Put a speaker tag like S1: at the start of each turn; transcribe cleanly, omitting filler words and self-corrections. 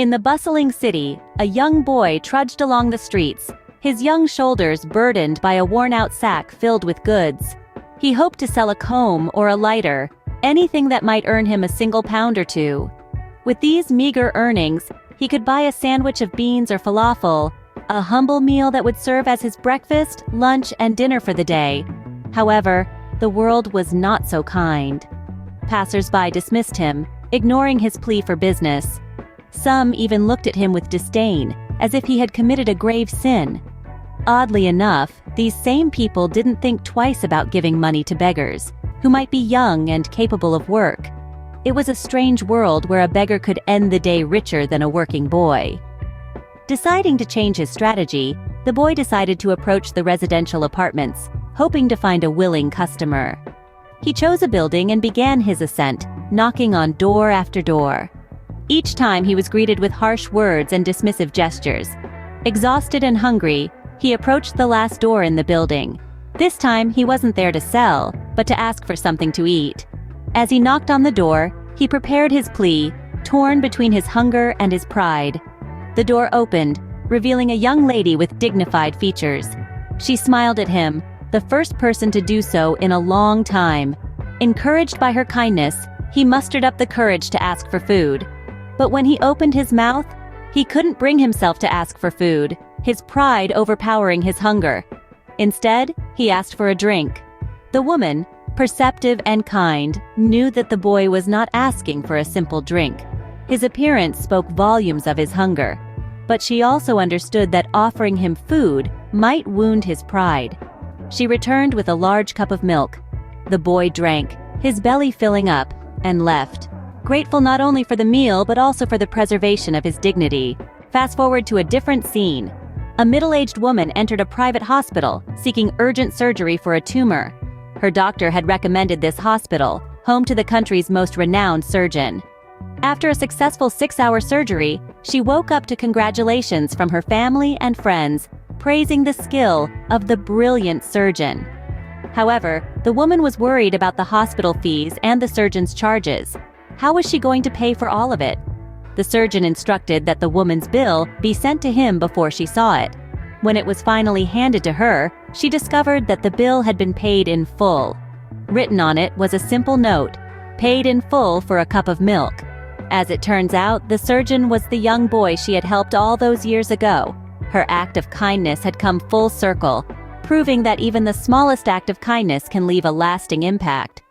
S1: In the bustling city, a young boy trudged along the streets, his young shoulders burdened by a worn-out sack filled with goods. He hoped to sell a comb or a lighter, anything that might earn him a single pound or two. With these meager earnings, he could buy a sandwich of beans or falafel, a humble meal that would serve as his breakfast, lunch, and dinner for the day. However, the world was not so kind. Passers-by dismissed him, ignoring his plea for business. Some even looked at him with disdain, as if he had committed a grave sin. Oddly enough, these same people didn't think twice about giving money to beggars, who might be young and capable of work. It was a strange world where a beggar could end the day richer than a working boy. Deciding to change his strategy, the boy decided to approach the residential apartments, hoping to find a willing customer. He chose a building and began his ascent, knocking on door after door. Each time he was greeted with harsh words and dismissive gestures. Exhausted and hungry, he approached the last door in the building. This time he wasn't there to sell, but to ask for something to eat. As he knocked on the door, he prepared his plea, torn between his hunger and his pride. The door opened, revealing a young lady with dignified features. She smiled at him, the first person to do so in a long time. Encouraged by her kindness, he mustered up the courage to ask for food. But when he opened his mouth, he couldn't bring himself to ask for food, his pride overpowering his hunger. Instead, he asked for a drink. The woman, perceptive and kind, knew that the boy was not asking for a simple drink. His appearance spoke volumes of his hunger. But she also understood that offering him food might wound his pride. She returned with a large cup of milk. The boy drank, his belly filling up, and left, grateful not only for the meal but also for the preservation of his dignity. Fast forward to a different scene. A middle-aged woman entered a private hospital, seeking urgent surgery for a tumor. Her doctor had recommended this hospital, home to the country's most renowned surgeon. After a successful 6-hour surgery, she woke up to congratulations from her family and friends, praising the skill of the brilliant surgeon. However, the woman was worried about the hospital fees and the surgeon's charges. How was she going to pay for all of it? The surgeon instructed that the woman's bill be sent to him before she saw it. When it was finally handed to her, she discovered that the bill had been paid in full. Written on it was a simple note, "Paid in full for a cup of milk." As it turns out, the surgeon was the young boy she had helped all those years ago. Her act of kindness had come full circle, proving that even the smallest act of kindness can leave a lasting impact.